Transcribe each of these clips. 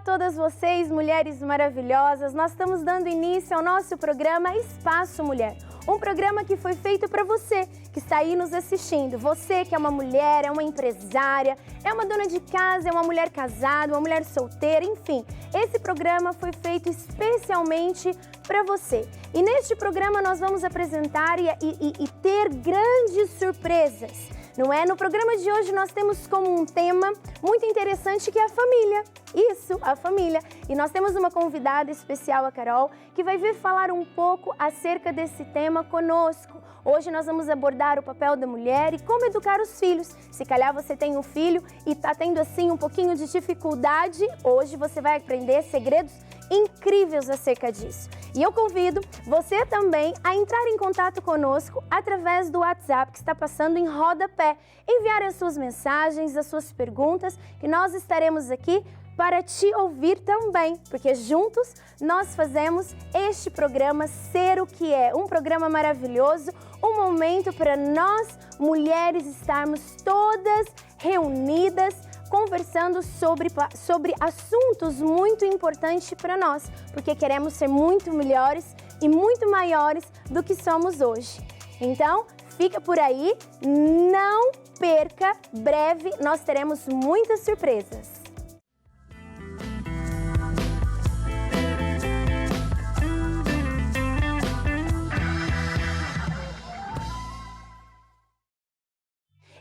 todas vocês, mulheres maravilhosas. Nós estamos dando início ao nosso programa Espaço Mulher. Um programa que foi feito para você que está aí nos assistindo. Você que é uma mulher, é uma empresária, é uma dona de casa, é uma mulher casada, uma mulher solteira, enfim. Esse programa foi feito especialmente para você. E neste programa nós vamos apresentar e ter grandes surpresas. Não é? No programa de hoje nós temos como um tema muito interessante que é a família. Isso, a família. E nós temos uma convidada especial, a Carol, que vai vir falar um pouco acerca desse tema conosco. Hoje nós vamos abordar o papel da mulher e como educar os filhos. Se calhar você tem um filho e está tendo assim um pouquinho de dificuldade, hoje você vai aprender segredos incríveis acerca disso. E eu convido você também a entrar em contato conosco através do WhatsApp que está passando em rodapé. Enviar as suas mensagens, as suas perguntas, que nós estaremos aqui para te ouvir também, porque juntos nós fazemos este programa ser o que é, um programa maravilhoso, um momento para nós mulheres estarmos todas reunidas, conversando sobre assuntos muito importantes para nós, porque queremos ser muito melhores e muito maiores do que somos hoje. Então, fica por aí, não perca, breve nós teremos muitas surpresas.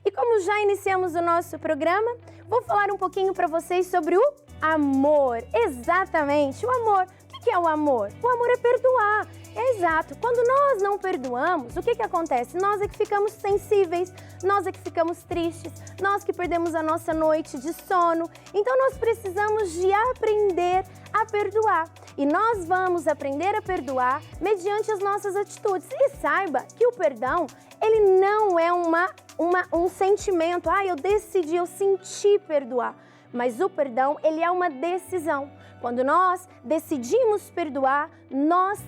E como já iniciamos o nosso programa, vou falar um pouquinho para vocês sobre o amor. Exatamente, o amor. O que é o amor? O amor é perdoar. É exato. Quando nós não perdoamos, o que acontece? Nós é que ficamos sensíveis, nós é que ficamos tristes, nós que perdemos a nossa noite de sono. Então nós precisamos de aprender a perdoar. E nós vamos aprender a perdoar mediante as nossas atitudes. E saiba que o perdão, ele não é um sentimento. Eu decidi, eu senti perdoar. Mas o perdão, ele é uma decisão. Quando nós decidimos perdoar, nós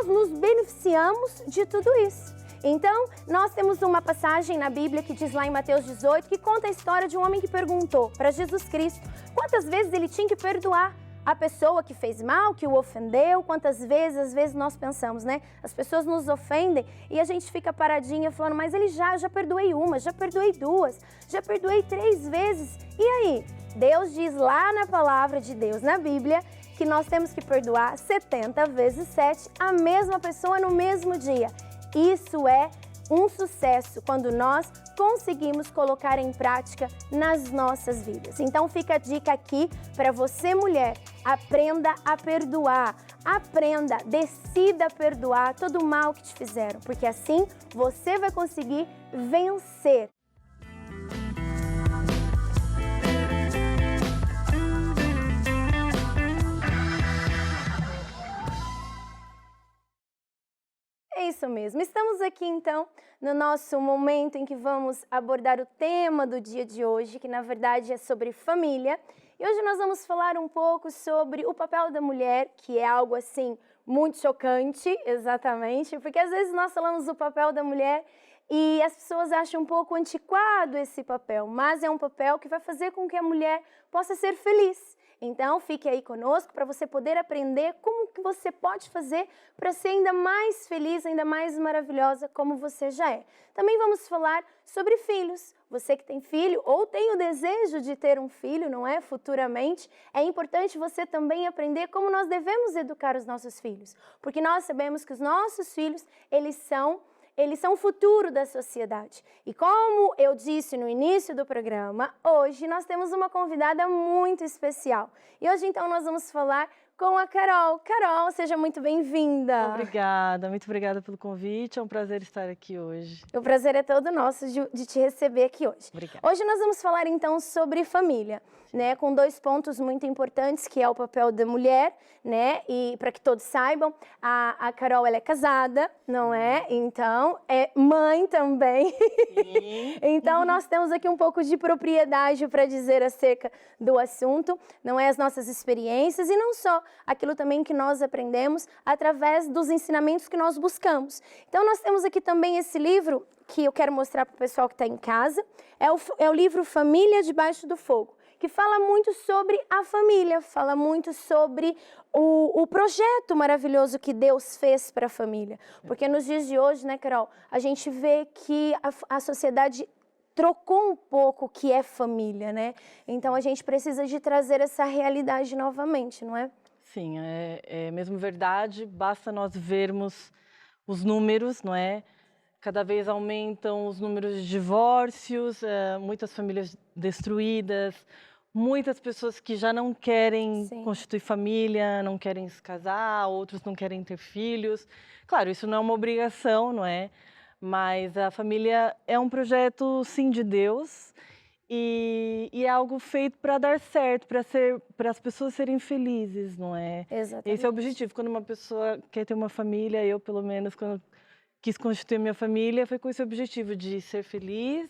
nos beneficiamos de tudo isso. Então, nós temos uma passagem na Bíblia que diz lá em Mateus 18, que conta a história de um homem que perguntou para Jesus Cristo quantas vezes ele tinha que perdoar a pessoa que fez mal, que o ofendeu. Quantas vezes, às vezes nós pensamos, né? As pessoas nos ofendem e a gente fica paradinha falando, mas ele já perdoei uma, já perdoei duas, já perdoei 3 vezes. E aí? Deus diz lá na palavra de Deus, na Bíblia, que nós temos que perdoar 70 vezes 7 a mesma pessoa no mesmo dia. Isso é um sucesso quando nós conseguimos colocar em prática nas nossas vidas. Então fica a dica aqui para você, mulher, aprenda a perdoar, aprenda, decida perdoar todo o mal que te fizeram, porque assim você vai conseguir vencer. É isso mesmo. Estamos aqui então no nosso momento em que vamos abordar o tema do dia de hoje, que na verdade é sobre família. E hoje nós vamos falar um pouco sobre o papel da mulher, que é algo assim muito chocante, exatamente, porque às vezes nós falamos do papel da mulher e as pessoas acham um pouco antiquado esse papel, mas é um papel que vai fazer com que a mulher possa ser feliz. Então, fique aí conosco para você poder aprender como que você pode fazer para ser ainda mais feliz, ainda mais maravilhosa como você já é. Também vamos falar sobre filhos. Você que tem filho ou tem o desejo de ter um filho, não é? Futuramente, é importante você também aprender como nós devemos educar os nossos filhos. Porque nós sabemos que os nossos filhos, eles são o futuro da sociedade. E como eu disse no início do programa, hoje nós temos uma convidada muito especial. E hoje então nós vamos falar com a Carol. Carol, seja muito bem-vinda. Obrigada, muito obrigada pelo convite, é um prazer estar aqui hoje. O prazer é todo nosso de te receber aqui hoje. Obrigada. Hoje nós vamos falar então sobre família, né, com 2 pontos muito importantes, que é o papel da mulher, né, e para que todos saibam, a Carol, ela é casada, não é? Então, é mãe também. Sim. Então, nós temos aqui um pouco de propriedade para dizer acerca do assunto, não é? As nossas experiências e não só, aquilo também que nós aprendemos através dos ensinamentos que nós buscamos. Então, nós temos aqui também esse livro que eu quero mostrar para o pessoal que está em casa, é o livro Família Debaixo do Fogo, que fala muito sobre a família, fala muito sobre o projeto maravilhoso que Deus fez para a família. Porque nos dias de hoje, né, Carol, a gente vê que a sociedade trocou um pouco o que é família, né? Então a gente precisa de trazer essa realidade novamente, não é? Sim, é mesmo verdade, basta nós vermos os números, não é? Cada vez aumentam os números de divórcios, muitas famílias destruídas, muitas pessoas que já não querem constituir família, não querem se casar, outros não querem ter filhos. Claro, isso não é uma obrigação, não é? Mas a família é um projeto, sim, de Deus e é algo feito para dar certo, para as pessoas serem felizes, não é? Exatamente. Esse é o objetivo. Quando uma pessoa quer ter uma família, eu, pelo menos, quando quis constituir minha família, foi com esse objetivo de ser feliz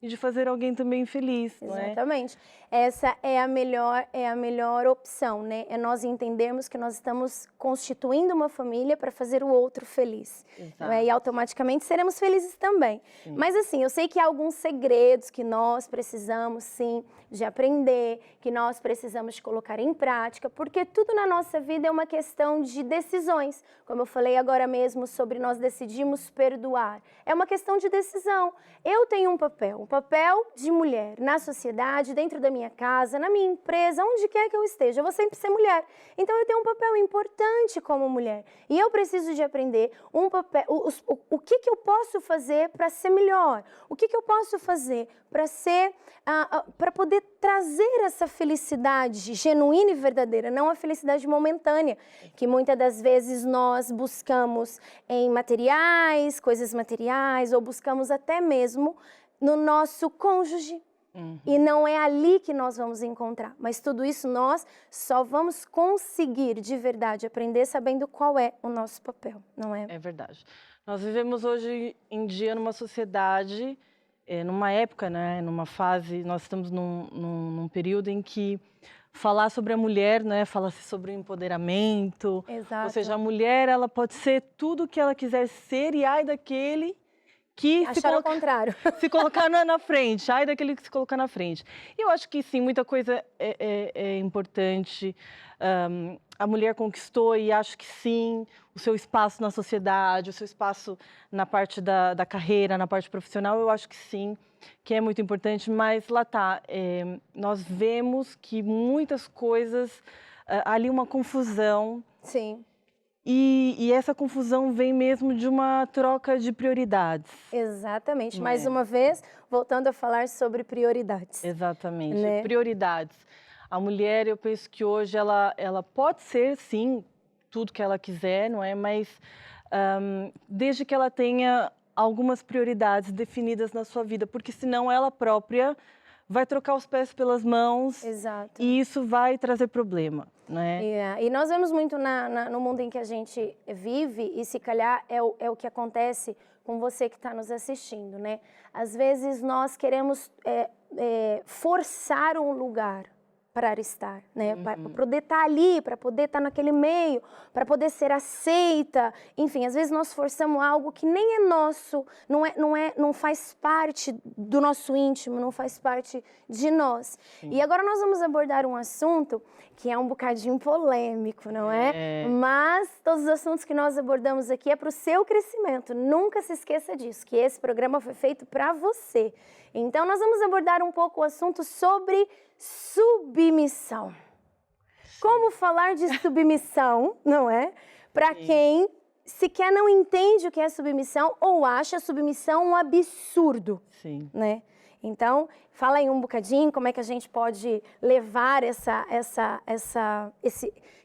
e de fazer alguém também feliz, não é? Exatamente. Essa é a melhor opção, né? É nós entendermos que nós estamos constituindo uma família para fazer o outro feliz. Não é? E automaticamente seremos felizes também. Sim. Mas assim, eu sei que há alguns segredos que nós precisamos, sim, de aprender, que nós precisamos de colocar em prática, porque tudo na nossa vida é uma questão de decisões. Como eu falei agora mesmo sobre nós decidimos perdoar. É uma questão de decisão. Eu tenho um papel de mulher na sociedade, dentro da minha casa, na minha empresa, onde quer que eu esteja, eu vou sempre ser mulher. Então eu tenho um papel importante como mulher. E eu preciso de aprender o que eu posso fazer para ser melhor, o que eu posso fazer para poder trazer essa felicidade genuína e verdadeira, não a felicidade momentânea, que muitas das vezes nós buscamos em materiais, coisas materiais, ou buscamos até mesmo no nosso cônjuge. E não é ali que nós vamos encontrar. Mas tudo isso nós só vamos conseguir de verdade aprender sabendo qual é o nosso papel, não é? É verdade. Nós vivemos hoje em dia numa sociedade, numa época, né, numa fase, nós estamos num período em que falar sobre a mulher, né, fala-se sobre o empoderamento. Exato. Ou seja, a mulher, ela pode ser tudo o que ela quiser ser e ai daquele que ao contrário. se colocar na frente, ai daquele que se colocar na frente. E eu acho que sim, muita coisa é importante. A mulher conquistou e acho que sim, o seu espaço na sociedade, o seu espaço na parte da carreira, na parte profissional, eu acho que sim, que é muito importante, mas lá está, nós vemos que muitas coisas, ali uma confusão. Sim. E essa confusão vem mesmo de uma troca de prioridades. Exatamente. Mais uma vez, voltando a falar sobre prioridades. Exatamente. Né? Prioridades. A mulher, eu penso que hoje ela pode ser, sim, tudo que ela quiser, não é? Mas desde que ela tenha algumas prioridades definidas na sua vida, porque senão ela própria vai trocar os pés pelas mãos. Exato. E isso vai trazer problema, né? E nós vemos muito no mundo em que a gente vive, e se calhar é o que acontece com você que está nos assistindo, né? Às vezes nós queremos forçar um lugar para estar, né? Para poder estar ali, para poder estar naquele meio, para poder ser aceita. Enfim, às vezes nós forçamos algo que nem é nosso, não faz parte do nosso íntimo, não faz parte de nós. Sim. E agora nós vamos abordar um assunto que é um bocadinho polêmico, não é? Mas todos os assuntos que nós abordamos aqui é para o seu crescimento. Nunca se esqueça disso, que esse programa foi feito para você. Então nós vamos abordar um pouco o assunto sobre submissão. Como falar de submissão, não é? Para quem sequer não entende o que é submissão ou acha a submissão um absurdo. Sim. Né? Então, fala aí um bocadinho como é que a gente pode levar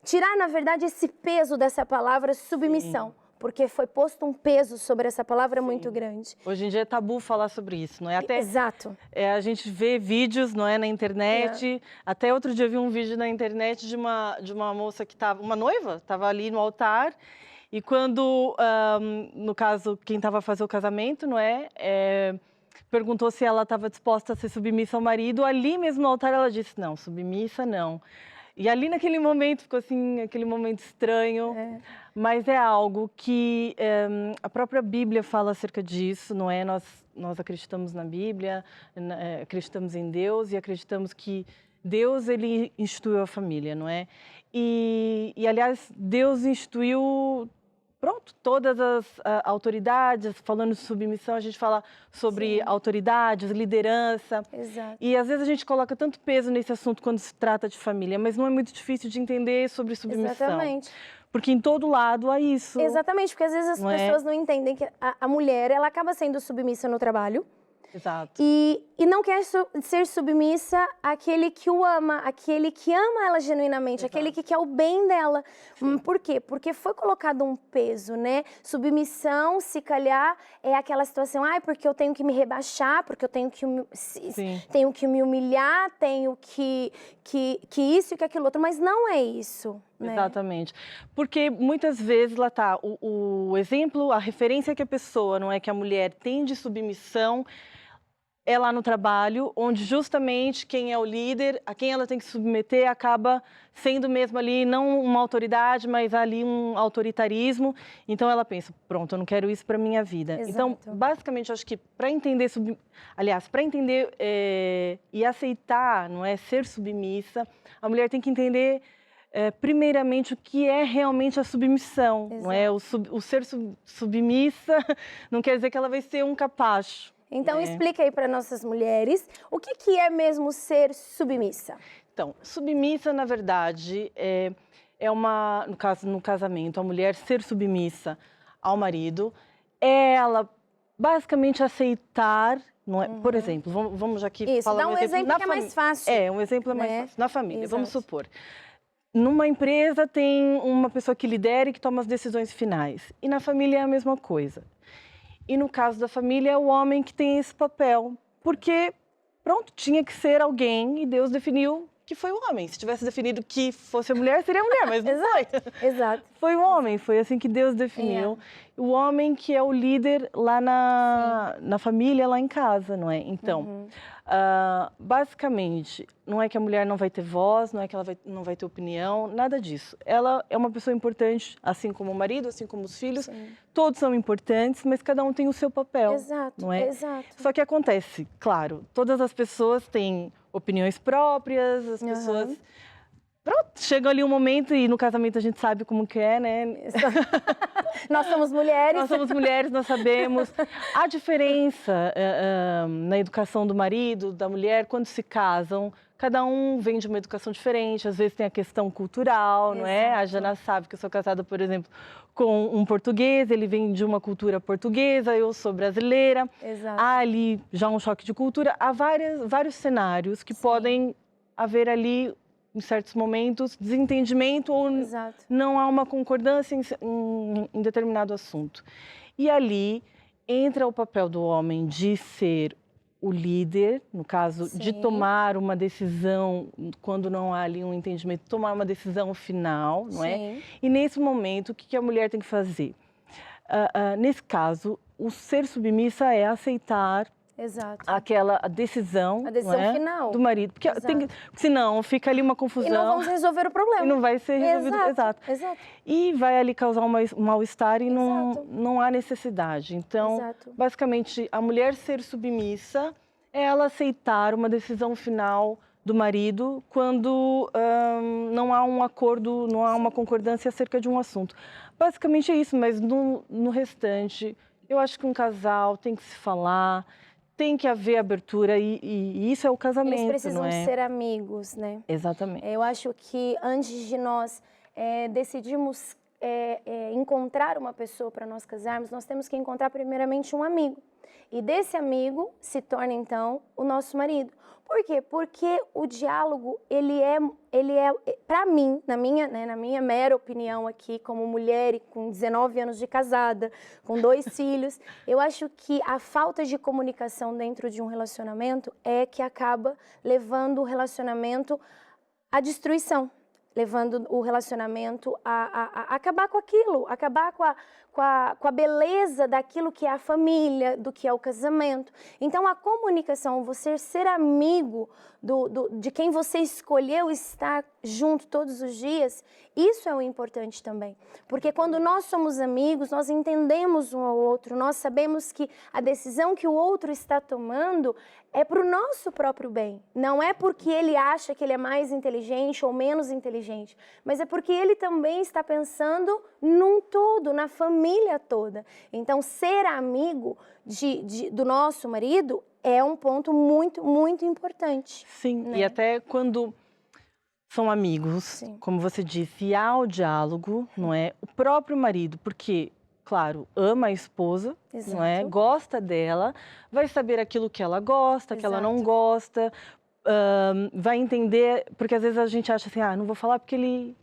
tirar, na verdade, esse peso dessa palavra submissão. Sim. Porque foi posto um peso sobre essa palavra muito grande. Hoje em dia é tabu falar sobre isso, não é? Exato. A gente vê vídeos, não é, na internet. Até outro dia eu vi um vídeo na internet de uma moça que estava, uma noiva, estava ali no altar. E quando, no caso, quem estava a fazer o casamento, não é? Perguntou se ela estava disposta a ser submissa ao marido. Ali mesmo no altar ela disse, não, submissa não. E ali naquele momento ficou assim, aquele momento estranho, mas é algo que a própria Bíblia fala acerca disso, não é? Nós acreditamos na Bíblia, acreditamos em Deus e acreditamos que Deus, ele instituiu a família, não é? Aliás, Deus instituiu, pronto, todas as autoridades. Falando de submissão, a gente fala sobre autoridades, liderança. Exato. E às vezes a gente coloca tanto peso nesse assunto quando se trata de família, mas não é muito difícil de entender sobre submissão. Exatamente. Porque em todo lado há isso. Exatamente, porque às vezes as pessoas não entendem que a mulher, ela acaba sendo submissa no trabalho. Exato. E não quer ser submissa àquele que o ama, aquele que ama ela genuinamente, Exato. aquele que quer o bem dela. Por quê? Porque foi colocado um peso, né? Submissão, se calhar, é aquela situação, porque eu tenho que me rebaixar, porque eu tenho que me humilhar, tenho que isso e que aquilo outro, mas não é isso. Né? Exatamente. Porque muitas vezes, lá está, o exemplo, a referência que a pessoa, não é, que a mulher tem de submissão, é lá no trabalho, onde justamente quem é o líder, a quem ela tem que submeter, acaba sendo mesmo ali, não uma autoridade, mas ali um autoritarismo. Então ela pensa, pronto, eu não quero isso para minha vida. Exato. Então, basicamente, eu acho que para entender, para entender e aceitar, não é, ser submissa, a mulher tem que entender primeiramente o que é realmente a submissão. Não é? O ser submissa não quer dizer que ela vai ser um capacho. Então, explica aí para nossas mulheres o que é mesmo ser submissa. Então, submissa, na verdade, é uma, no casamento, a mulher ser submissa ao marido, é ela basicamente aceitar, não é? Por exemplo, vamos aqui falar dá um exemplo que é mais fácil. Um exemplo é mais fácil. Na família, Exato. Vamos supor. Numa empresa tem uma pessoa que lidera e que toma as decisões finais. E na família é a mesma coisa. E no caso da família, é o homem que tem esse papel. Porque, pronto, tinha que ser alguém e Deus definiu que foi o homem. Se tivesse definido que fosse a mulher, seria a mulher, mas não foi. Exato. Foi o homem, foi assim que Deus definiu. O homem que é o líder lá na família, lá em casa, não é? Então, basicamente, não é que a mulher não vai ter voz, não é que ela não vai ter opinião, nada disso. Ela é uma pessoa importante, assim como o marido, assim como os filhos. Sim. Todos são importantes, mas cada um tem o seu papel. Exato, não é? Exato. Só que acontece, claro, todas as pessoas têm opiniões próprias, as pessoas... Pronto, chega ali um momento, e no casamento a gente sabe como que é, né? Nós somos mulheres. Nós somos mulheres, nós sabemos. A diferença na educação do marido, da mulher, quando se casam, cada um vem de uma educação diferente, às vezes tem a questão cultural, não é? A Jana sabe que eu sou casada, por exemplo, com um português, ele vem de uma cultura portuguesa, eu sou brasileira. Exato. Há ali já um choque de cultura, há vários cenários que podem haver ali, em certos momentos, desentendimento ou não há uma concordância em determinado assunto. E ali entra o papel do homem de ser o líder, no caso, de tomar uma decisão, quando não há ali um entendimento, tomar uma decisão final, não é? E nesse momento, o que a mulher tem que fazer? Nesse caso, o ser submissa é aceitar aquela decisão, final do marido. Porque senão fica ali uma confusão. E não vamos resolver o problema. E não vai ser resolvido. Exato. E vai ali causar um mal-estar e não há necessidade. Então, basicamente, a mulher ser submissa é ela aceitar uma decisão final do marido quando não há um acordo, não há uma concordância acerca de um assunto. Basicamente é isso, mas no restante, eu acho que um casal tem que se falar, tem que haver abertura e isso é o casamento, não é? Eles precisam ser amigos, né? Exatamente. Eu acho que antes de nós decidirmos encontrar uma pessoa para nós casarmos, nós temos que encontrar primeiramente um amigo. E desse amigo se torna, então, o nosso marido. Por quê? Porque o diálogo, ele é para mim, na minha mera opinião aqui, como mulher e com 19 anos de casada, com 2 filhos, eu acho que a falta de comunicação dentro de um relacionamento é que acaba levando o relacionamento à destruição, levando o relacionamento a acabar com aquilo, acabar com com a beleza daquilo que é a família, do que é o casamento. Então, a comunicação, você ser amigo de quem você escolheu estar junto todos os dias, isso é o importante também. Porque quando nós somos amigos, nós entendemos um ao outro, nós sabemos que a decisão que o outro está tomando é para o nosso próprio bem. Não é porque ele acha que ele é mais inteligente ou menos inteligente, mas é porque ele também está pensando num todo, na família toda. Então, ser amigo do nosso marido é um ponto muito, muito importante. Sim, né? E até quando são amigos, Sim. como você disse, e há o diálogo, não é? O próprio marido, porque, claro, ama a esposa, não é? Exato. Gosta dela, vai saber aquilo que ela gosta, que ela não Exato. gosta, vai entender, porque às vezes a gente acha assim, não vou falar porque ele...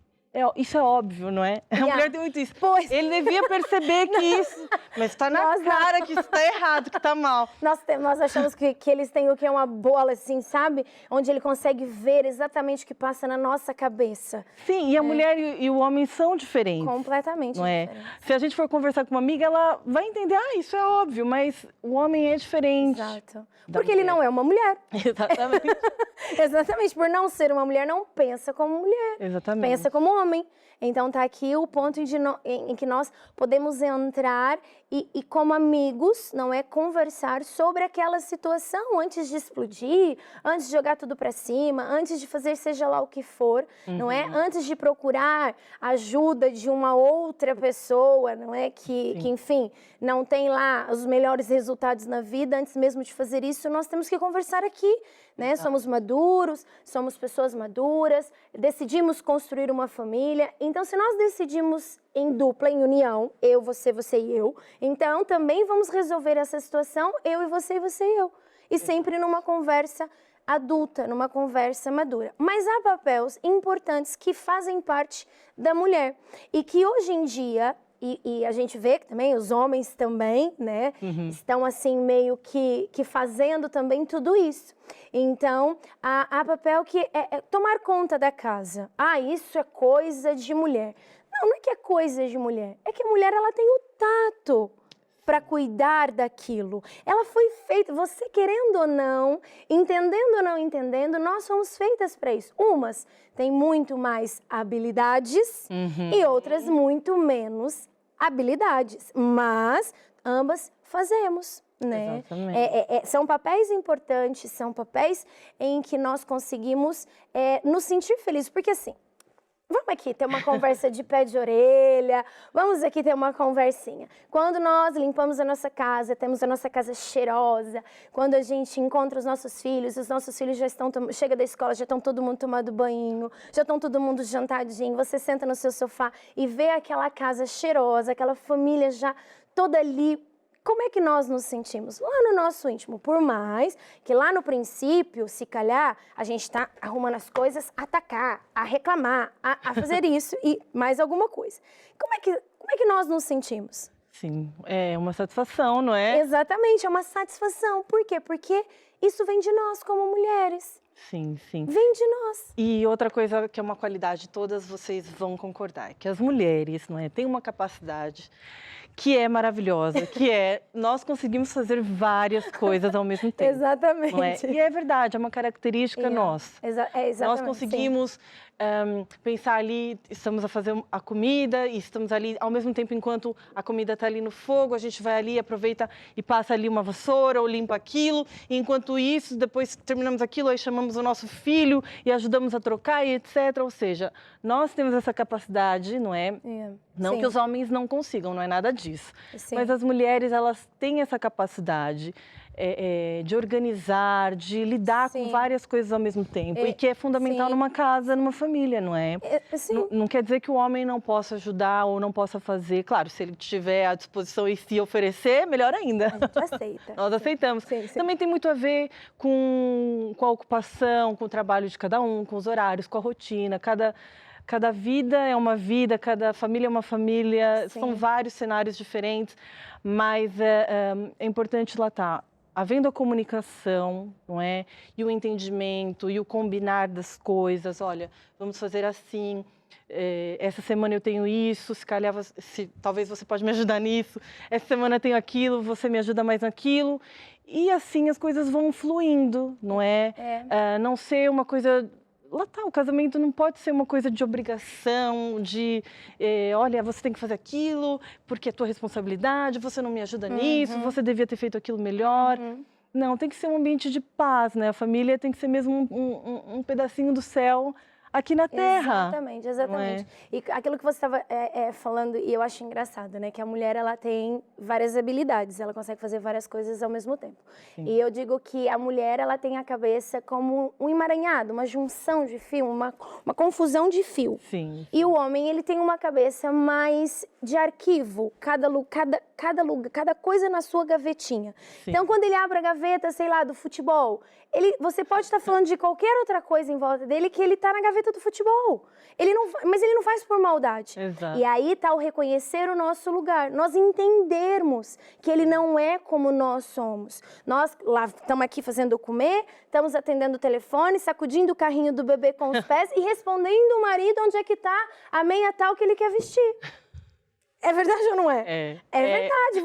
isso é óbvio, não é? A mulher tem muito isso. Pois. Ele devia perceber que isso... Mas está na cara que isso está errado, que está mal. Nós achamos que eles têm o que é uma bola, assim, sabe? Onde ele consegue ver exatamente o que passa na nossa cabeça. Sim, e a mulher e o homem são diferentes. Completamente não é? diferentes. Se a gente for conversar com uma amiga, ela vai entender, isso é óbvio, mas o homem é diferente. Exato. Porque ele não é uma mulher. Exatamente. Exatamente. Por não ser uma mulher, não pensa como mulher. Exatamente. Pensa como homem. Então, tá aqui o ponto em que nós podemos entrar e, como amigos, não é, conversar sobre aquela situação antes de explodir, antes de jogar tudo para cima, antes de fazer seja lá o que for, não é? Antes de procurar ajuda de uma outra pessoa, não é? Que enfim, não tem lá os melhores resultados na vida, antes mesmo de fazer isso, nós temos que conversar aqui, né? Somos maduros, somos pessoas maduras, decidimos construir uma família. Então, se nós decidimos em dupla, em união, eu, você e eu, então também vamos resolver essa situação, eu e você e eu. E sempre numa conversa adulta, numa conversa madura. Mas há papéis importantes que fazem parte da mulher e que hoje em dia... E a gente vê que também os homens também, né, estão assim meio que fazendo também tudo isso. Então, há papel que é tomar conta da casa. Isso é coisa de mulher. Não é que é coisa de mulher. É que a mulher, ela tem o tato para cuidar daquilo. Ela foi feita, você querendo ou não, entendendo ou não entendendo, nós somos feitas para isso. Umas têm muito mais habilidades e outras muito menos habilidades, mas ambas fazemos, né? São papéis importantes, são papéis em que nós conseguimos nos sentir felizes, porque assim, vamos aqui ter uma conversa de pé de orelha, vamos aqui ter uma conversinha. Quando nós limpamos a nossa casa, temos a nossa casa cheirosa, quando a gente encontra os nossos filhos já estão, chega da escola, já estão todo mundo tomando banho, já estão todo mundo jantadinho, você senta no seu sofá e vê aquela casa cheirosa, aquela família já toda ali. Como é que nós nos sentimos? Lá no nosso íntimo, por mais que lá no princípio, se calhar, a gente está arrumando as coisas a atacar, a reclamar, a fazer isso e mais alguma coisa. Como é que nós nos sentimos? Sim, é uma satisfação, não é? Exatamente, é uma satisfação. Por quê? Porque isso vem de nós como mulheres. Sim, sim. Vem de nós. E outra coisa que é uma qualidade, todas vocês vão concordar, que as mulheres, não é, têm uma capacidade que é maravilhosa, que nós conseguimos fazer várias coisas ao mesmo tempo. Exatamente. Não é? E é verdade, é uma característica nossa. Exatamente. Nós conseguimos pensar ali, estamos a fazer a comida e estamos ali, ao mesmo tempo, enquanto a comida está ali no fogo, a gente vai ali, aproveita e passa ali uma vassoura ou limpa aquilo. E enquanto isso, depois que terminamos aquilo, aí chamamos o nosso filho e ajudamos a trocar e etc. Ou seja, nós temos essa capacidade, não é? Não que os homens não consigam, não é nada disso. Mas as mulheres, elas têm essa capacidade de organizar, de lidar com várias coisas ao mesmo tempo. E que é fundamental numa casa, numa família, não é? Não quer dizer que o homem não possa ajudar ou não possa fazer. Claro, se ele tiver à disposição e se oferecer, melhor ainda. A gente aceita. Nós aceitamos. Sim. Também tem muito a ver com a ocupação, com o trabalho de cada um, com os horários, com a rotina. Cada vida é uma vida, cada família é uma família, são vários cenários diferentes, mas é importante lá estar. Havendo a comunicação, não é? E o entendimento, e o combinar das coisas. Olha, vamos fazer assim, essa semana eu tenho isso, se calhar, talvez você pode me ajudar nisso, essa semana eu tenho aquilo, você me ajuda mais naquilo. E assim as coisas vão fluindo, não é? Não ser uma coisa... Lá tá, o casamento não pode ser uma coisa de obrigação, olha, você tem que fazer aquilo, porque é tua responsabilidade, você não me ajuda nisso, você devia ter feito aquilo melhor. Não, tem que ser um ambiente de paz, né? A família tem que ser mesmo um pedacinho do céu aqui na Terra. Exatamente, exatamente. E aquilo que você estava falando, e eu acho engraçado, né? Que a mulher, ela tem várias habilidades, ela consegue fazer várias coisas ao mesmo tempo. Sim. E eu digo que a mulher, ela tem a cabeça como um emaranhado, uma junção de fio, uma confusão de fio. Sim. E o homem, ele tem uma cabeça mais de arquivo, cada coisa na sua gavetinha. Sim. Então, quando ele abre a gaveta, sei lá, do futebol, você pode estar falando de qualquer outra coisa em volta dele que ele está na gaveta do futebol. Mas ele não faz por maldade. Exato. E aí está o reconhecer o nosso lugar. Nós entendermos que ele não é como nós somos. Nós lá estamos aqui fazendo comer, estamos atendendo o telefone, sacudindo o carrinho do bebê com os pés e respondendo o marido onde é que está a meia tal que ele quer vestir. É verdade ou não é? É verdade.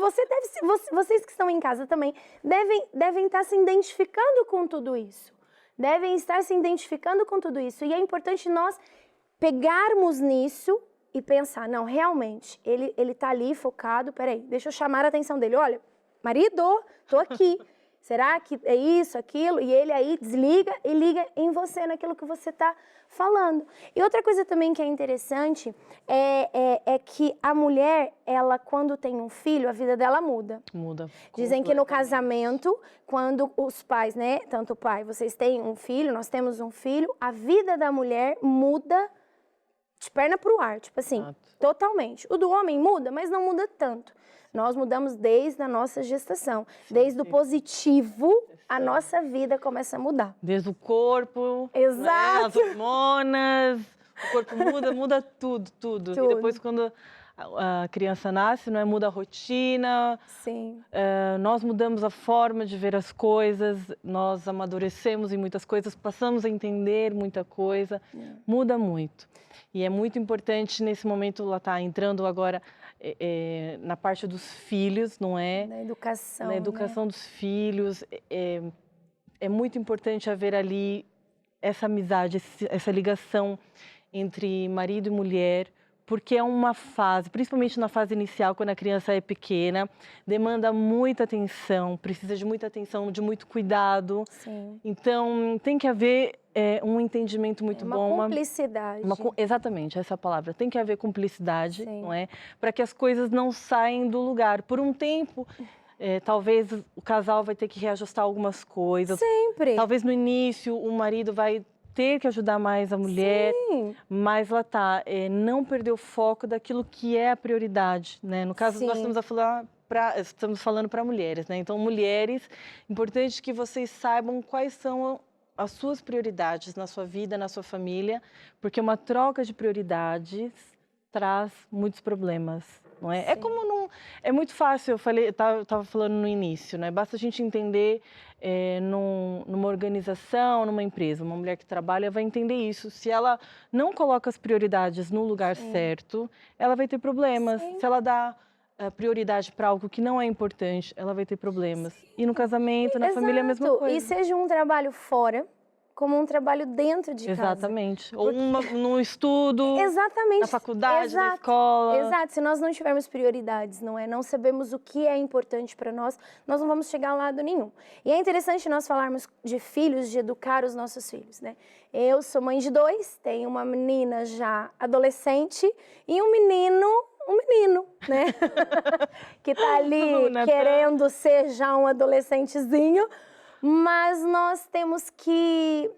Vocês que estão em casa também devem estar se identificando com tudo isso. Devem estar se identificando com tudo isso. E é importante nós pegarmos nisso e pensar, não, realmente, ele está ali focado, peraí, deixa eu chamar a atenção dele. Olha, marido, tô aqui. Será que é isso, aquilo? E ele aí desliga e liga em você, naquilo que você está falando. E outra coisa também que é interessante é que a mulher, ela quando tem um filho, a vida dela muda. Muda. Dizem que no casamento, quando os pais, né, tanto o pai, vocês têm um filho, nós temos um filho, a vida da mulher muda de perna pro ar, tipo assim, totalmente. O do homem muda, mas não muda tanto. Nós mudamos desde a nossa gestação. Desde o positivo, a nossa vida começa a mudar. Desde o corpo, exato, né, as hormonas, o corpo muda tudo. E depois quando a criança nasce, não é, muda a rotina. Sim. Nós mudamos a forma de ver as coisas, nós amadurecemos em muitas coisas, passamos a entender muita coisa, muda muito. E é muito importante nesse momento, lá tá entrando agora na parte dos filhos, não é? Na educação. Na educação, né, dos filhos. É muito importante haver ali essa amizade, essa ligação entre marido e mulher, porque é uma fase, principalmente na fase inicial, quando a criança é pequena, demanda muita atenção, precisa de muita atenção, de muito cuidado. Sim. Então, tem que haver um entendimento muito bom. Uma cumplicidade. Exatamente, essa é a palavra. Tem que haver cumplicidade, sim, não é? Para que as coisas não saiam do lugar. Por um tempo, talvez o casal vai ter que reajustar algumas coisas. Sempre. Talvez no início o marido vai ter que ajudar mais a mulher, sim, mas lá tá, não perder o foco daquilo que é a prioridade, né? No caso, sim, nós estamos falando para mulheres, né? Então, mulheres, importante que vocês saibam quais são as suas prioridades na sua vida, na sua família, porque uma troca de prioridades traz muitos problemas, não é? É muito fácil, estava falando no início, né? Basta a gente entender numa organização, numa empresa, uma mulher que trabalha vai entender isso. Se ela não coloca as prioridades no lugar certo, ela vai ter problemas. Se ela dá prioridade para algo que não é importante, ela vai ter problemas. E no casamento, na família, é a mesma coisa. E seja um trabalho fora, como um trabalho dentro de casa. Exatamente. Ou no estudo, exatamente, na faculdade, na escola. Exato. Se nós não tivermos prioridades, não sabemos o que é importante para nós não vamos chegar a lado nenhum. E é interessante nós falarmos de filhos, de educar os nossos filhos, né? Eu sou mãe de 2, tenho uma menina já adolescente e um menino, né? que tá ali querendo ser já um adolescentezinho. Mas nós temos que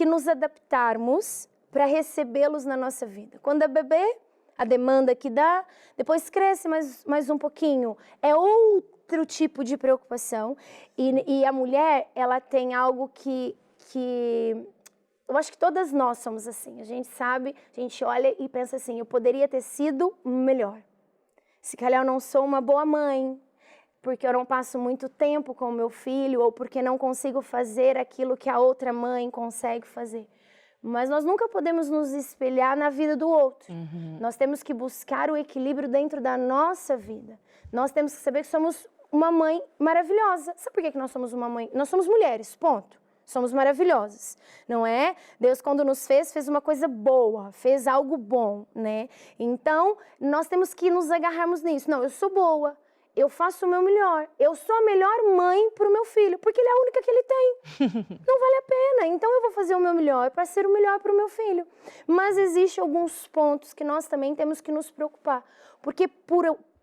nos adaptarmos para recebê-los na nossa vida. Quando é bebê, a demanda que dá, depois cresce mais um pouquinho. É outro tipo de preocupação. E a mulher, ela tem algo que eu acho que todas nós somos assim. A gente sabe, a gente olha e pensa assim, eu poderia ter sido melhor. Se calhar eu não sou uma boa mãe, porque eu não passo muito tempo com o meu filho, ou porque não consigo fazer aquilo que a outra mãe consegue fazer. mas nós nunca podemos nos espelhar na vida do outro. Uhum. Nós temos que buscar o equilíbrio dentro da nossa vida. Nós temos que saber que somos uma mãe maravilhosa. Sabe por que nós somos uma mãe? Nós somos mulheres, ponto. Somos maravilhosas, não é? Deus, quando nos fez uma coisa boa, fez algo bom, né? Então, nós temos que nos agarrarmos nisso. Não, eu sou boa, eu faço o meu melhor, eu sou a melhor mãe para o meu filho, porque ele é a única que ele tem. Não vale a pena, então eu vou fazer o meu melhor para ser o melhor para o meu filho. Mas existem alguns pontos que nós também temos que nos preocupar, porque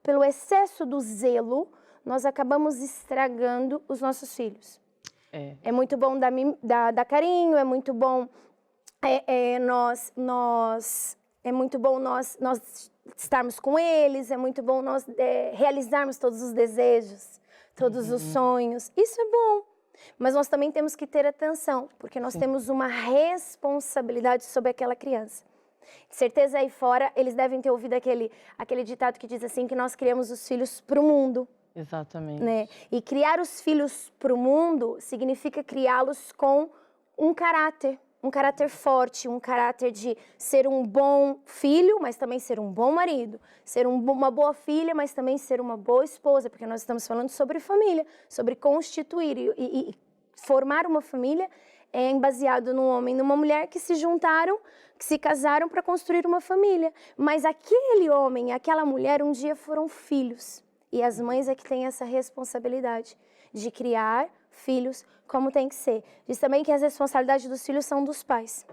pelo excesso do zelo, nós acabamos estragando os nossos filhos. É muito bom dar carinho, é muito bom nós estarmos com eles, é muito bom nós realizarmos todos os desejos, todos os sonhos. Isso é bom, mas nós também temos que ter atenção, porque nós temos uma responsabilidade sobre aquela criança. De certeza aí fora, eles devem ter ouvido aquele ditado que diz assim, que nós criamos os filhos para o mundo. Exatamente. Né? E criar os filhos para o mundo significa criá-los com um caráter forte, um caráter de ser um bom filho, mas também ser um bom marido, ser uma boa filha, mas também ser uma boa esposa, porque nós estamos falando sobre família, sobre constituir e formar uma família baseado num homem e numa mulher que se juntaram, que se casaram para construir uma família. Mas aquele homem e aquela mulher um dia foram filhos. E as mães é que têm essa responsabilidade de criar filhos como tem que ser. Diz também que as responsabilidades dos filhos são dos pais.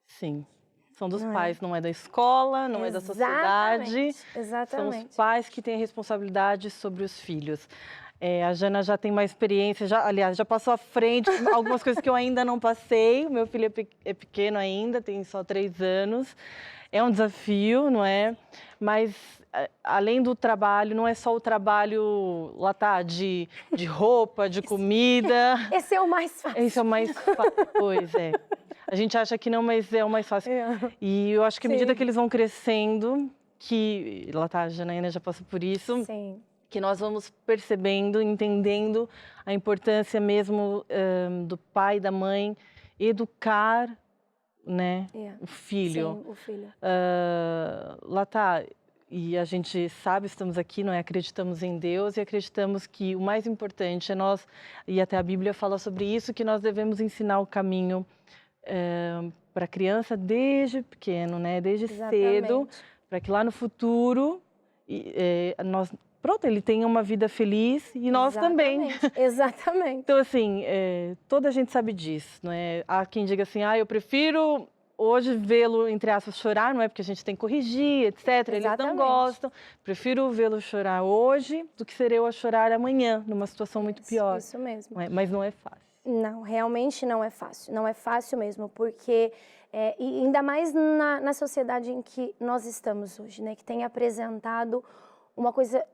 Sim, são dos pais, não é da escola, não é da sociedade. Exatamente. São os pais que têm a responsabilidade sobre os filhos. A Jana já tem mais experiência, já passou à frente algumas coisas que eu ainda não passei. O meu filho é pequeno ainda, tem só 3 anos. É um desafio, não é? Mas, além do trabalho, não é só o trabalho lá de roupa, de comida. Esse é o mais fácil. Esse é o mais fácil, pois é. A gente acha que não, mas é o mais fácil. E eu acho que à medida que eles vão crescendo, a Janaína já passou por isso, que nós vamos percebendo, entendendo a importância mesmo do pai e da mãe educar, né, o filho. Sim, o filho. E a gente sabe, estamos aqui, não é? Acreditamos em Deus e acreditamos que o mais importante é nós, e até a Bíblia fala sobre isso, que nós devemos ensinar o caminho para a criança desde pequeno, né? Desde cedo, para que lá no futuro ele tenha uma vida feliz e nós também. Exatamente. Então, assim, toda a gente sabe disso, não é? Há quem diga assim, eu prefiro hoje vê-lo, entre aspas, chorar, não é? Porque a gente tem que corrigir, etc. Eles não gostam. Prefiro vê-lo chorar hoje do que ser eu a chorar amanhã, numa situação muito pior. Isso mesmo. Mas não é fácil. Não, realmente não é fácil. Não é fácil mesmo, porque e ainda mais na sociedade em que nós estamos hoje, né? Que tem apresentado uma coisa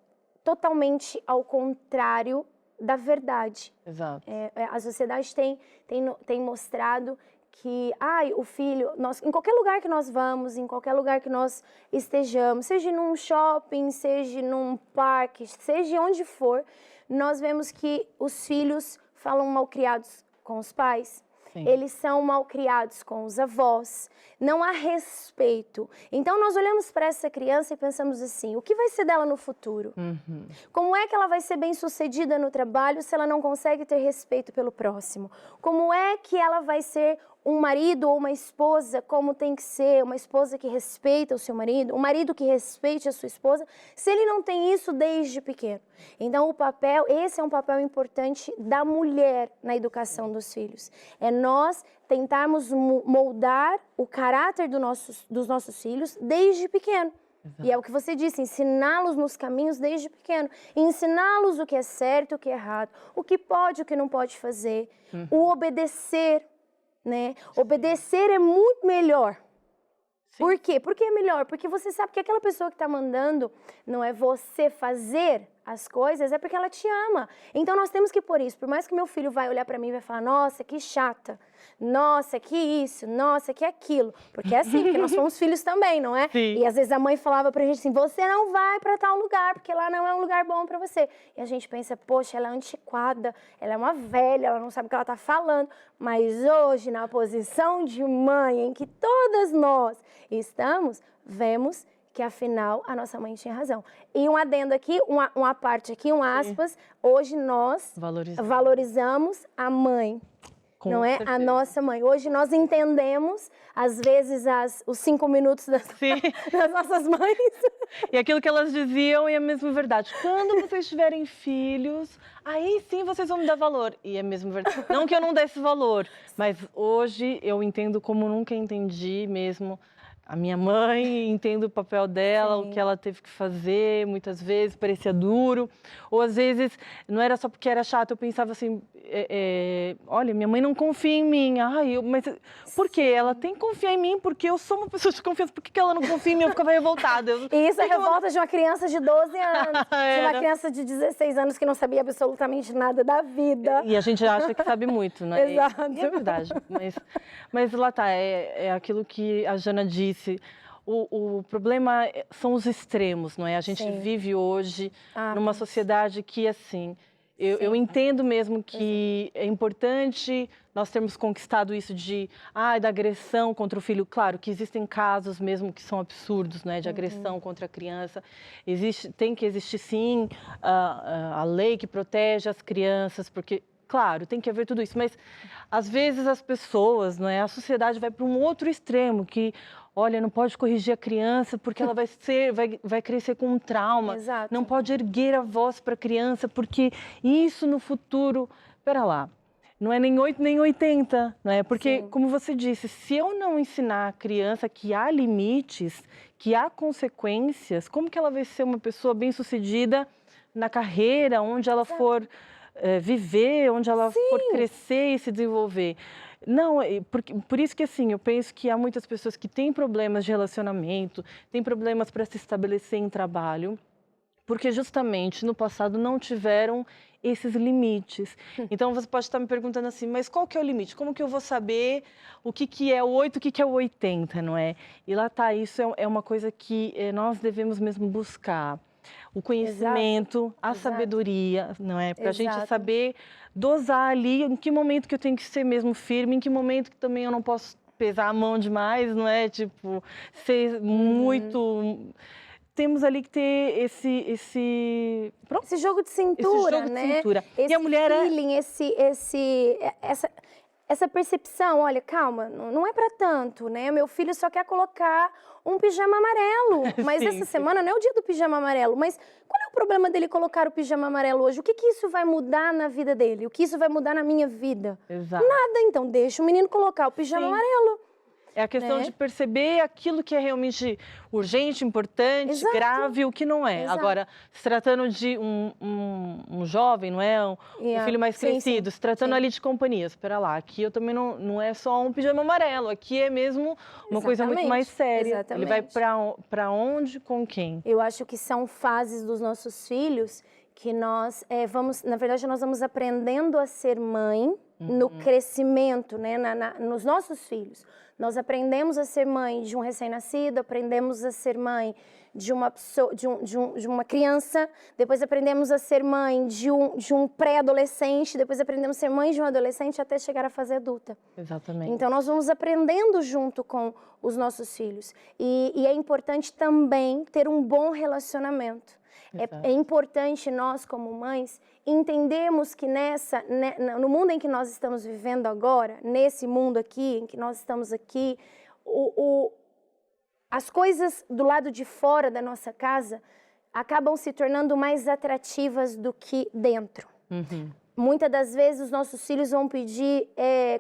totalmente ao contrário da verdade. Exato. A sociedade tem mostrado que o filho, em qualquer lugar que nós vamos, em qualquer lugar que nós estejamos, seja num shopping, seja num parque, seja onde for, nós vemos que os filhos falam mal criados com os pais. Sim. Eles são mal criados com os avós, não há respeito. Então nós olhamos para essa criança e pensamos assim, o que vai ser dela no futuro? Uhum. Como é que ela vai ser bem-sucedida no trabalho se ela não consegue ter respeito pelo próximo? Como é que ela vai ser um marido ou uma esposa como tem que ser, uma esposa que respeita o seu marido, um marido que respeite a sua esposa, se ele não tem isso desde pequeno? Então esse é um papel importante da mulher na educação dos filhos. É nós tentarmos moldar o caráter dos nossos filhos desde pequeno. Exato. E é o que você disse, ensiná-los nos caminhos desde pequeno. Ensiná-los o que é certo, o que é errado, o que pode, o que não pode fazer, o obedecer. Né? Obedecer é muito melhor. Sim. Por quê? Porque é melhor? Porque você sabe que aquela pessoa que está mandando não é você fazer as coisas, é porque ela te ama. Então nós temos que pôr isso. Por mais que meu filho vai olhar pra mim e vai falar, nossa, que chata, nossa, que isso, nossa, que aquilo. Porque é assim, porque nós somos filhos também, não é? Sim. E às vezes a mãe falava pra gente assim, você não vai pra tal lugar, porque lá não é um lugar bom pra você. E a gente pensa, poxa, ela é antiquada, ela é uma velha, ela não sabe o que ela tá falando. Mas hoje, na posição de mãe, em que todas nós estamos, vemos que afinal a nossa mãe tinha razão. E um adendo aqui, uma parte aqui, um aspas, hoje nós valorizamos a mãe. Com não é? certeza. A nossa mãe. Hoje nós entendemos, às vezes, os 5 minutos das nossas mães. E aquilo que elas diziam é a mesma verdade. Quando vocês tiverem filhos, aí sim vocês vão me dar valor. E é a mesma verdade. Não que eu não desse valor, mas hoje eu entendo como nunca entendi mesmo a minha mãe, entendo o papel dela, Sim. o que ela teve que fazer, muitas vezes parecia duro, ou às vezes não era só porque era chato, eu pensava assim, olha, minha mãe não confia em mim, mas por quê? Ela tem que confiar em mim, porque eu sou uma pessoa de confiança, por que ela não confia em mim? Eu ficava revoltada. E isso é revolta de uma criança de 12 anos, de uma criança de 16 anos que não sabia absolutamente nada da vida. E a gente acha que sabe muito, né? Exato. E é verdade, mas lá tá, é aquilo que a Jana disse. O problema são os extremos, não é? A gente vive hoje numa sociedade que, assim, eu entendo mesmo que é importante nós termos conquistado isso da agressão contra o filho. Claro que existem casos mesmo que são absurdos, né? De agressão contra a criança. Tem que existir, sim, a lei que protege as crianças, porque... Claro, tem que haver tudo isso, mas às vezes as pessoas, não é? A sociedade vai para um outro extremo, que, olha, não pode corrigir a criança porque ela vai crescer com um trauma. Exato. Não pode erguer a voz para a criança porque isso no futuro... Pera lá, não é nem 8 nem 80, não é? Porque, como você disse, se eu não ensinar a criança que há limites, que há consequências, como que ela vai ser uma pessoa bem-sucedida na carreira, onde ela for... viver, onde ela for crescer e se desenvolver. Não, por isso que assim, eu penso que há muitas pessoas que têm problemas de relacionamento, têm problemas para se estabelecer em trabalho, porque justamente no passado não tiveram esses limites. Então você pode estar me perguntando assim, mas qual que é o limite? Como que eu vou saber o que é o 8, o que é o 80, não é? E lá tá, isso é uma coisa que nós devemos mesmo buscar. O conhecimento, a sabedoria, não é? Para a gente saber dosar ali em que momento que eu tenho que ser mesmo firme, em que momento que também eu não posso pesar a mão demais, não é? Tipo, ser muito... Temos ali que ter esse jogo de cintura, né? E a mulher feeling, essa percepção, olha, calma, não é para tanto, né? Meu filho só quer colocar um pijama amarelo, mas essa semana não é o dia do pijama amarelo, mas qual é o problema dele colocar o pijama amarelo hoje? O que isso vai mudar na vida dele? O que isso vai mudar na minha vida? Exato. Nada, então deixa o menino colocar o pijama amarelo. É a questão de perceber aquilo que é realmente urgente, importante, grave, o que não é. Agora, se tratando de um jovem, não é? Um filho mais crescido, se tratando ali de companhia. Espera lá, aqui eu também não é só um pijama amarelo, aqui é mesmo uma coisa muito mais séria. Exatamente. Ele vai para onde, com quem? Eu acho que são fases dos nossos filhos que nós na verdade, nós vamos aprendendo a ser mãe no crescimento, né? Nos nossos filhos. Nós aprendemos a ser mãe de um recém-nascido, aprendemos a ser mãe de uma pessoa, de uma criança, depois aprendemos a ser mãe de um pré-adolescente, depois aprendemos a ser mãe de um adolescente até chegar à fase adulta. Exatamente. Então nós vamos aprendendo junto com os nossos filhos. E é importante também ter um bom relacionamento. É importante nós, como mães, entendermos que no mundo em que nós estamos vivendo agora, nesse mundo aqui, em que nós estamos aqui, as coisas do lado de fora da nossa casa acabam se tornando mais atrativas do que dentro. Muitas das vezes os nossos filhos vão pedir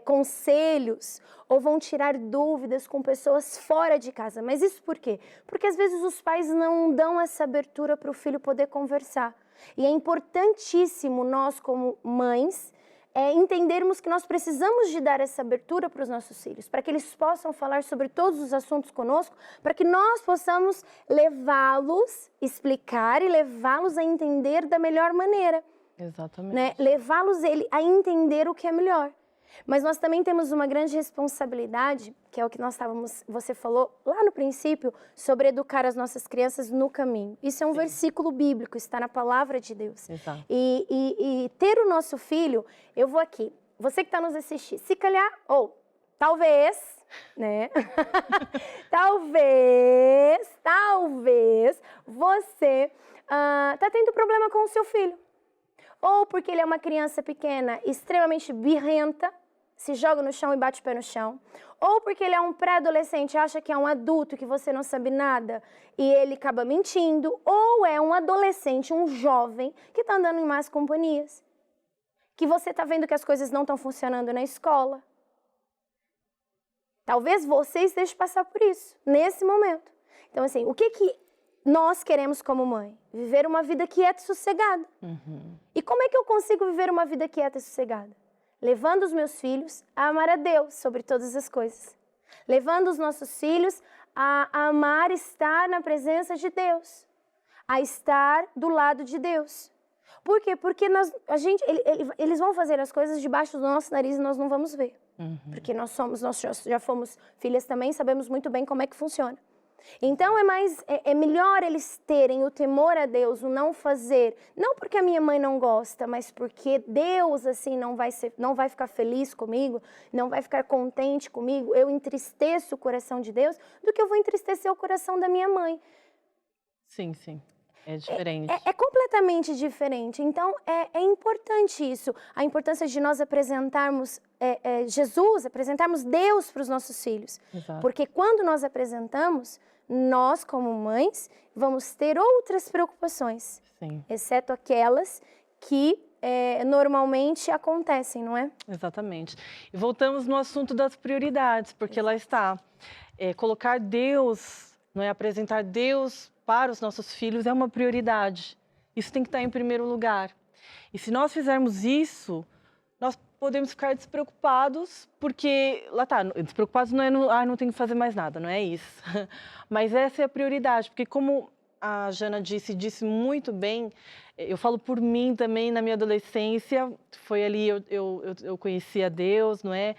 conselhos ou vão tirar dúvidas com pessoas fora de casa. Mas isso por quê? Porque às vezes os pais não dão essa abertura para o filho poder conversar. E é importantíssimo nós, como mães, entendermos que nós precisamos de dar essa abertura para os nossos filhos, para que eles possam falar sobre todos os assuntos conosco, para que nós possamos levá-los, explicar e levá-los a entender da melhor maneira. Exatamente. Né? Levá-los a entender o que é melhor. Mas nós também temos uma grande responsabilidade, que é o que você falou lá no princípio, sobre educar as nossas crianças no caminho. Isso é um versículo bíblico, está na palavra de Deus. Exato. E ter o nosso filho, eu vou aqui, você que está nos assistindo, se calhar, ou talvez, né? talvez você está tendo problema com o seu filho. Ou porque ele é uma criança pequena, extremamente birrenta, se joga no chão e bate o pé no chão. Ou porque ele é um pré-adolescente, acha que é um adulto, que você não sabe nada, e ele acaba mentindo. Ou é um adolescente, um jovem, que está andando em más companhias. Que você está vendo que as coisas não estão funcionando na escola. Talvez você esteja passando por isso, nesse momento. Então, assim, o que nós queremos como mãe? Viver uma vida quieta e sossegada. E como é que eu consigo viver uma vida quieta e sossegada? Levando os meus filhos a amar a Deus sobre todas as coisas. Levando os nossos filhos a amar estar na presença de Deus. A estar do lado de Deus. Por quê? Porque eles vão fazer as coisas debaixo do nosso nariz e nós não vamos ver. Porque nós já fomos filhas também, sabemos muito bem como é que funciona. Então é melhor eles terem o temor a Deus, o não fazer, não porque a minha mãe não gosta, mas porque Deus assim não vai ficar feliz comigo, não vai ficar contente comigo, eu entristeço o coração de Deus, do que eu vou entristecer o coração da minha mãe. Sim, é diferente. É completamente diferente. Então é importante isso, a importância de nós apresentarmos Jesus, apresentarmos Deus para os nossos filhos. Exato. Porque quando nós apresentamos, nós como mães vamos ter outras preocupações. Sim. Exceto aquelas que normalmente acontecem, não é? Exatamente. E voltamos no assunto das prioridades, porque lá está. Colocar Deus, não é, apresentar Deus para os nossos filhos é uma prioridade. Isso tem que estar em primeiro lugar. E se nós fizermos isso, nós podemos ficar despreocupados, porque, lá está, despreocupados não é não tenho que fazer mais nada, não é isso. Mas essa é a prioridade, porque como a Jana disse muito bem, eu falo por mim também, na minha adolescência, foi ali eu conheci a Deus, não é?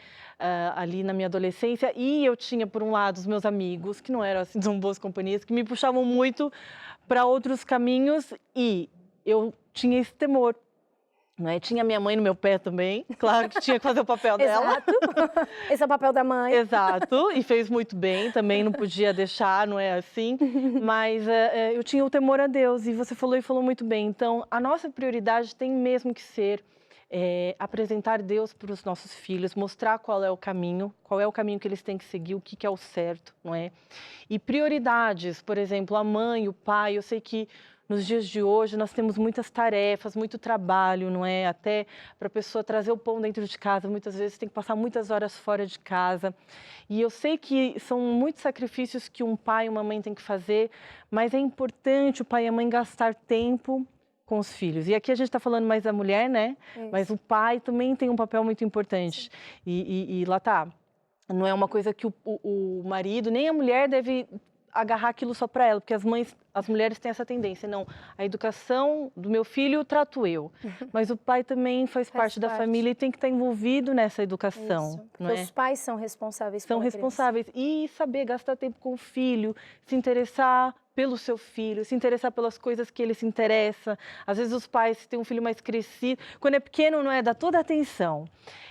Ali na minha adolescência, e eu tinha, por um lado, os meus amigos, que não eram assim, são boas companhias, que me puxavam muito para outros caminhos, e eu tinha esse temor. Não é? Tinha minha mãe no meu pé também, claro que tinha que fazer o papel dela. Exato, esse é o papel da mãe. Exato, e fez muito bem, também não podia deixar, não é assim, mas eu tinha o temor a Deus, e você falou muito bem. Então, a nossa prioridade tem mesmo que ser apresentar Deus para os nossos filhos, mostrar qual é o caminho que eles têm que seguir, o que é o certo, não é? E prioridades, por exemplo, a mãe, o pai, eu sei que nos dias de hoje nós temos muitas tarefas, muito trabalho, não é? Até para a pessoa trazer o pão dentro de casa, muitas vezes tem que passar muitas horas fora de casa. E eu sei que são muitos sacrifícios que um pai e uma mãe têm que fazer, mas é importante o pai e a mãe gastar tempo com os filhos. E aqui a gente está falando mais da mulher, né? Isso. Mas o pai também tem um papel muito importante. E lá está. Não é uma coisa que o marido, nem a mulher deve agarrar aquilo só para ela, porque as mulheres têm essa tendência, não, a educação do meu filho trato eu, mas o pai também faz parte da família e tem que estar envolvido nessa educação. Isso, porque os pais são responsáveis pela criança. São responsáveis, e saber gastar tempo com o filho, se interessar pelo seu filho, se interessar pelas coisas que ele se interessa. Às vezes os pais têm um filho mais crescido, quando é pequeno, não é, dá toda a atenção.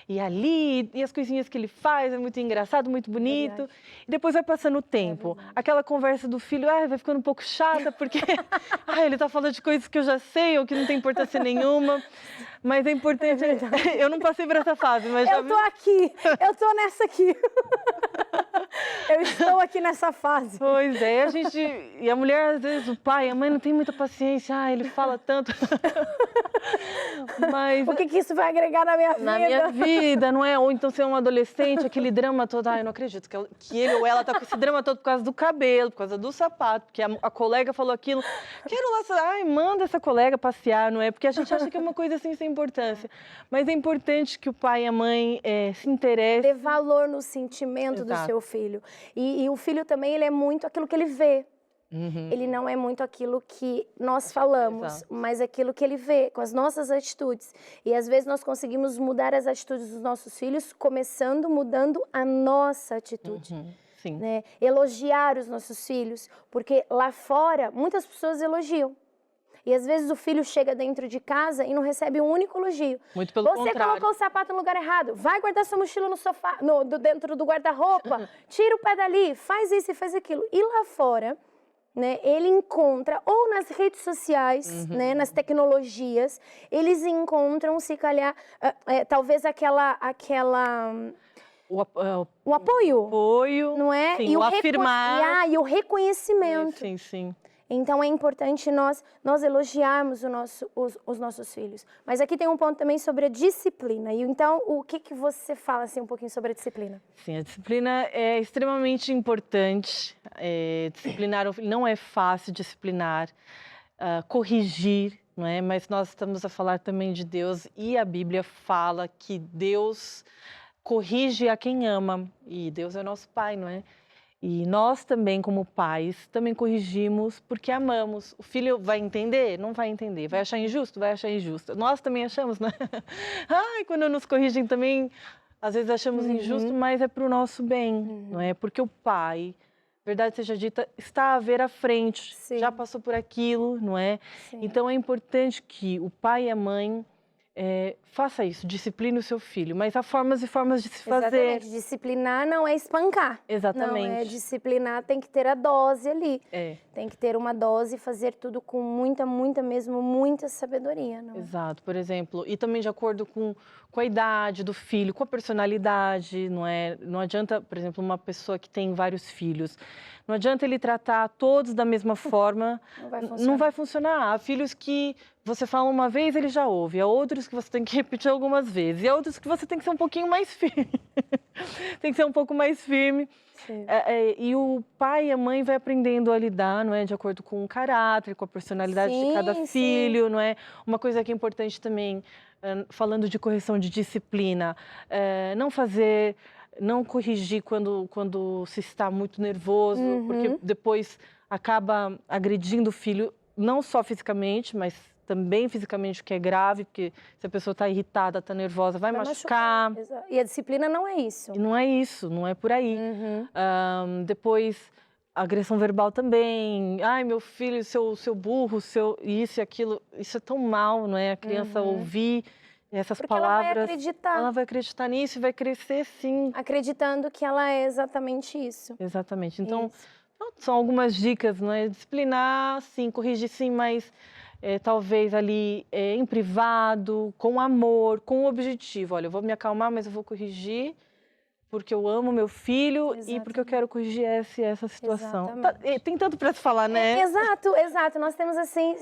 E ali, e as coisinhas que ele faz, é muito engraçado, muito bonito. E depois vai passando o tempo. Aquela conversa do filho, vai ficando um pouco chata, porque ele está falando de coisas que eu já sei, ou que não tem importância nenhuma. Mas é importante, eu não passei por essa fase, mas eu tô aqui, eu tô nessa aqui. Eu estou aqui nessa fase. Pois é, e a mulher, às vezes, o pai, a mãe não tem muita paciência, ele fala tanto. Mas o que isso vai agregar na minha vida? Na minha vida, não é? Ou então ser um adolescente, aquele drama todo, eu não acredito que ele ou ela tá com esse drama todo por causa do cabelo, por causa do sapato, porque a colega falou aquilo. Quero lá, manda essa colega passear, não é? Porque a gente acha que é uma coisa assim sem importância. Mas é importante que o pai e a mãe se interessem. Dê valor no sentimento do seu filho. E o filho também, ele é muito aquilo que ele vê. Ele não é muito aquilo que nós falamos, mas aquilo que ele vê com as nossas atitudes. E às vezes nós conseguimos mudar as atitudes dos nossos filhos, começando mudando a nossa atitude. Sim. Né? Elogiar os nossos filhos, porque lá fora muitas pessoas elogiam. E às vezes o filho chega dentro de casa e não recebe um único elogio. Muito pelo contrário. Você colocou o sapato no lugar errado. Vai guardar sua mochila no sofá, dentro do guarda-roupa. Tira o pé dali, faz isso e faz aquilo. E lá fora, né, ele encontra, ou nas redes sociais, né, nas tecnologias, eles encontram, se calhar, talvez aquela o apoio. Apoio, não é? Sim, o afirmar. E o reconhecimento. Sim, sim. Então, é importante nós elogiarmos os nossos filhos. Mas aqui tem um ponto também sobre a disciplina. E então, o que você fala assim, um pouquinho sobre a disciplina? Sim, a disciplina é extremamente importante. Disciplinar não é fácil disciplinar, corrigir, não é? Mas nós estamos a falar também de Deus e a Bíblia fala que Deus corrige a quem ama. E Deus é nosso Pai, não é? E nós também, como pais, também corrigimos porque amamos. O filho vai entender? Não vai entender. Vai achar injusto? Vai achar injusto. Nós também achamos, né? Quando nos corrigem também, às vezes achamos injusto, mas é para o nosso bem, não é? Porque o pai, verdade seja dita, está a ver à frente, já passou por aquilo, não é? Sim. Então é importante que o pai e a mãe faça isso, discipline o seu filho, mas há formas e formas de se fazer. Exatamente. Disciplinar não é espancar. Exatamente. Não, disciplinar tem que ter a dose ali. Tem que ter uma dose e fazer tudo com muita sabedoria. Não é? Exato, por exemplo, e também de acordo com a idade do filho, com a personalidade, não é? Não adianta, por exemplo, uma pessoa que tem vários filhos, não adianta ele tratar todos da mesma forma, não vai funcionar. Há filhos que você fala uma vez, ele já ouve, há outros que você tem que repetir algumas vezes, e há outros que você tem que ser um pouquinho mais firme. Tem que ser um pouco mais firme. E o pai e a mãe vai aprendendo a lidar, não é, de acordo com o caráter, com a personalidade de cada filho, não é? Uma coisa que é importante também, falando de correção de disciplina, não corrigir quando se está muito nervoso, porque depois acaba agredindo o filho, não só fisicamente, mas também fisicamente, o que é grave, porque se a pessoa está irritada, está nervosa, vai machucar. E a disciplina não é isso. E não é isso, não é por aí. Depois, agressão verbal também. Ai, meu filho, seu burro, isso e aquilo. Isso é tão mal, não é? A criança ouvir essas palavras. Ela vai acreditar nisso e vai crescer, sim. Acreditando que ela é exatamente isso. Exatamente. Então, são algumas dicas, não é? Disciplinar, sim, corrigir, sim, mas talvez ali em privado, com amor, com objetivo. Olha, eu vou me acalmar, mas eu vou corrigir porque eu amo meu filho e porque eu quero corrigir essa situação. Tem tanto para se falar, né? Exato. Nós temos assim,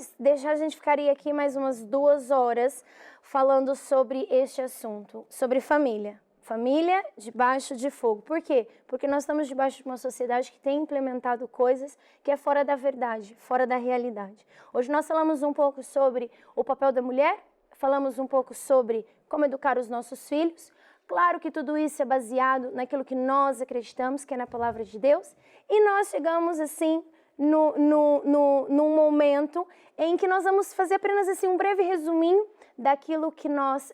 a gente ficaria aqui mais umas 2 horas falando sobre este assunto, sobre família. Família debaixo de fogo. Por quê? Porque nós estamos debaixo de uma sociedade que tem implementado coisas que é fora da verdade, fora da realidade. Hoje nós falamos um pouco sobre o papel da mulher, falamos um pouco sobre como educar os nossos filhos. Claro que tudo isso é baseado naquilo que nós acreditamos, que é na palavra de Deus. E nós chegamos assim num momento em que nós vamos fazer apenas assim um breve resuminho daquilo que nós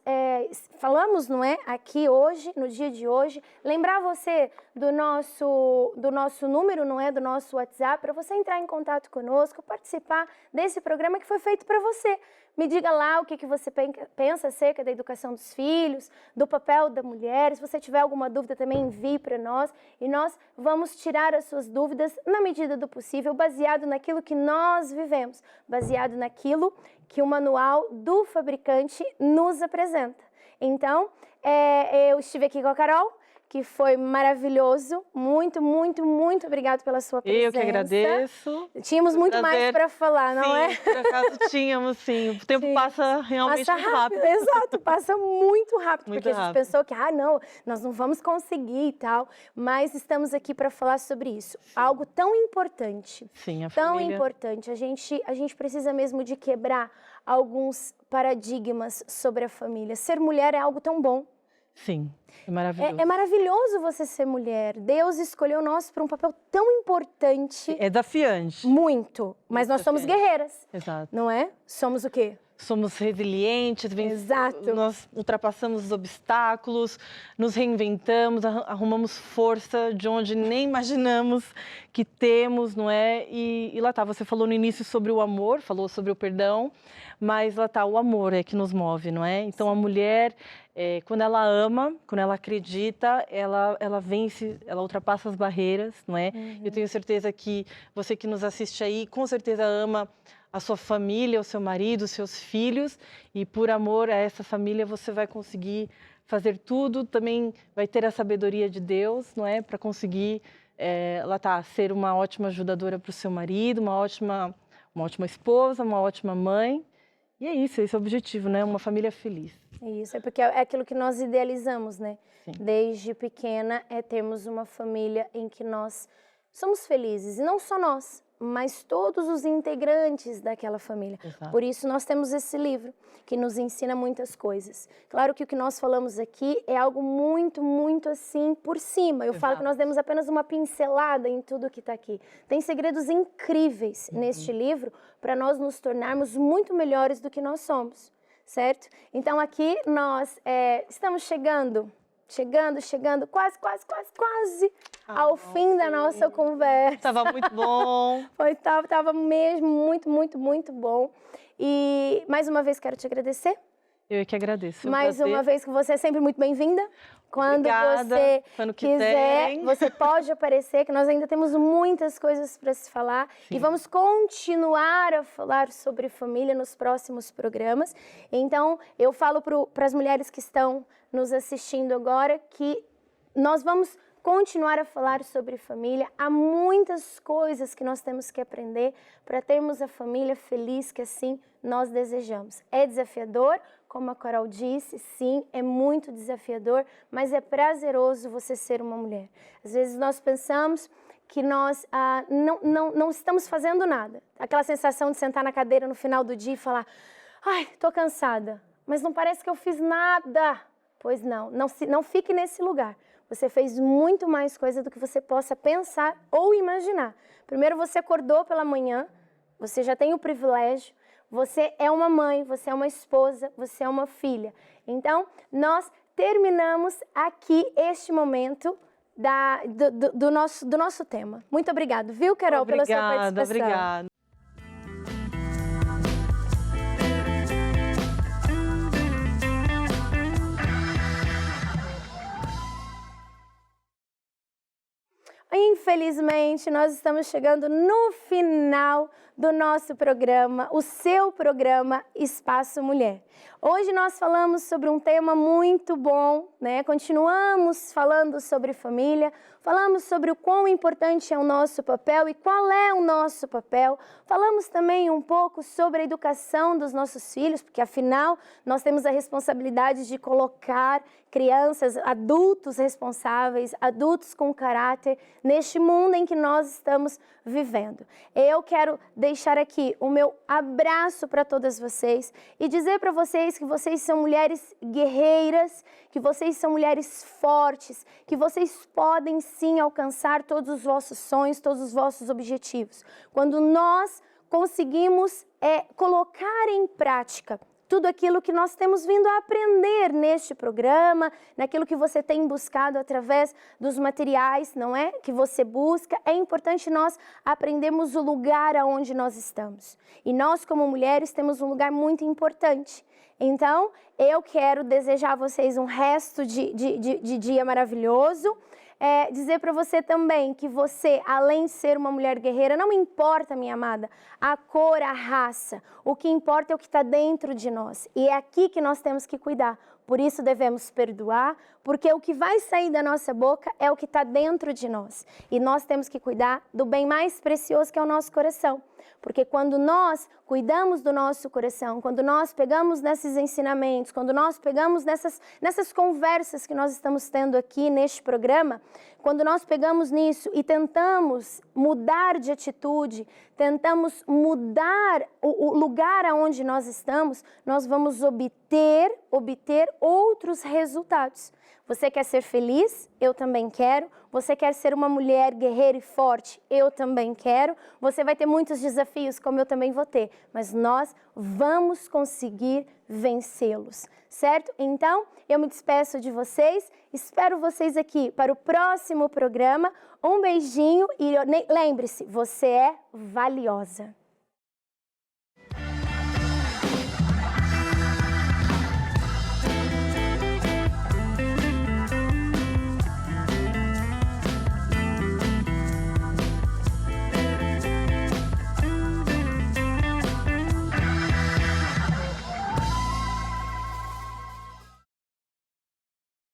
falamos, não é? Aqui hoje, no dia de hoje. Lembrar você do nosso número, não é? Do nosso WhatsApp, para você entrar em contato conosco, participar desse programa que foi feito para você. Me diga lá o que você pensa acerca da educação dos filhos, do papel da mulher. Se você tiver alguma dúvida, também envie para nós. E nós vamos tirar as suas dúvidas na medida do possível, baseado naquilo que nós vivemos, baseado naquilo que o manual do fabricante nos apresenta. Então, eu estive aqui com a Carol. que foi maravilhoso. Muito, muito, muito obrigado pela sua presença. Eu que agradeço. Tínhamos muito mais para falar, não é? Sim, por acaso tínhamos, sim. O tempo passa realmente muito rápido. Exato, passa muito rápido, Muito porque rápido. a gente pensou que, não, nós não vamos conseguir e tal, mas estamos aqui para falar sobre isso. Algo tão importante, Sim, a tão família. importante. A gente precisa mesmo de quebrar alguns paradigmas sobre a família. Ser mulher é algo tão bom. Sim, é maravilhoso. É maravilhoso você ser mulher. Deus escolheu nós para um papel tão importante. É desafiante. Muito. Mas nós somos guerreiras. Exato. Não é? Somos o quê? Somos resilientes, Exato. Nós ultrapassamos os obstáculos, nos reinventamos, arrumamos força de onde nem imaginamos que temos, não é? E lá tá, você falou no início sobre o amor, falou sobre o perdão, mas lá tá, o amor é que nos move, não é? Então a mulher, quando ela ama, quando ela acredita, ela vence, ela ultrapassa as barreiras, não é? Eu tenho certeza que você que nos assiste aí, com certeza ama a sua família, o seu marido, os seus filhos, e por amor a essa família você vai conseguir fazer tudo, também vai ter a sabedoria de Deus, não é? Para conseguir, lá tá, ser uma ótima ajudadora para o seu marido, uma ótima esposa, uma ótima mãe. E é isso, esse é o objetivo, né? Uma família feliz. É isso, é porque é aquilo que nós idealizamos, né? Sim. Desde pequena, termos uma família em que nós somos felizes, e não só nós, mas todos os integrantes daquela família. Exato. Por isso nós temos esse livro, que nos ensina muitas coisas. Claro que o que nós falamos aqui é algo muito, muito assim, por cima. Eu falo que nós demos apenas uma pincelada em tudo que está aqui. Tem segredos incríveis neste livro para nós nos tornarmos muito melhores do que nós somos, certo? Então aqui nós estamos chegando, quase ao fim da nossa conversa. Estava muito bom. Tava mesmo muito bom. E mais uma vez quero te agradecer. Eu é que agradeço. Mais uma vez que você é sempre muito bem-vinda. Quando Obrigada. você Quando quiser, quiserem. você pode aparecer, que nós ainda temos muitas coisas para se falar. Sim. E vamos continuar a falar sobre família nos próximos programas. Então, eu falo para as mulheres que estão nos assistindo agora que nós vamos continuar a falar sobre família. Há muitas coisas que nós temos que aprender para termos a família feliz que assim nós desejamos. É desafiador, como a Carol disse, sim, é muito desafiador, mas é prazeroso você ser uma mulher. Às vezes nós pensamos que nós não estamos fazendo nada. Aquela sensação de sentar na cadeira no final do dia e falar, ai, tô cansada, mas não parece que eu fiz nada. Pois não fique nesse lugar. Você fez muito mais coisa do que você possa pensar ou imaginar. Primeiro, você acordou pela manhã, você já tem o privilégio, você é uma mãe, você é uma esposa, você é uma filha. Então, nós terminamos aqui este momento do nosso tema. Muito obrigada, viu, Carol, pela sua participação. Obrigada. Infelizmente, nós estamos chegando no final do nosso programa, o seu programa Espaço Mulher. Hoje nós falamos sobre um tema muito bom, né? Continuamos falando sobre família, falamos sobre o quão importante é o nosso papel e qual é o nosso papel. Falamos também um pouco sobre a educação dos nossos filhos, porque afinal nós temos a responsabilidade de colocar crianças, adultos responsáveis, adultos com caráter, neste mundo em que nós estamos vivendo. Eu quero deixar aqui o meu abraço para todas vocês e dizer para vocês que vocês são mulheres guerreiras, que vocês são mulheres fortes, que vocês podem sim alcançar todos os vossos sonhos, todos os vossos objetivos. Quando nós conseguimos colocar em prática tudo aquilo que nós temos vindo a aprender neste programa, naquilo que você tem buscado através dos materiais, não é? Que você busca. É importante nós aprendermos o lugar aonde nós estamos. E nós, como mulheres, temos um lugar muito importante. Então, eu quero desejar a vocês um resto de dia maravilhoso. Dizer para você também que você, além de ser uma mulher guerreira, não importa, minha amada, a cor, a raça. O que importa é o que está dentro de nós. E é aqui que nós temos que cuidar, Por isso devemos perdoar, porque o que vai sair da nossa boca é o que está dentro de nós. E nós temos que cuidar do bem mais precioso que é o nosso coração. Porque quando nós cuidamos do nosso coração, quando nós pegamos nesses ensinamentos, quando nós pegamos nessas conversas que nós estamos tendo aqui neste programa, quando nós pegamos nisso e tentamos mudar de atitude, tentamos mudar o lugar aonde nós estamos, nós vamos obter outros resultados. Você quer ser feliz? Eu também quero. Você quer ser uma mulher guerreira e forte? Eu também quero. Você vai ter muitos desafios, como eu também vou ter, mas nós vamos conseguir vencê-los, certo? Então, eu me despeço de vocês, espero vocês aqui para o próximo programa. Um beijinho e lembre-se, você é valiosa.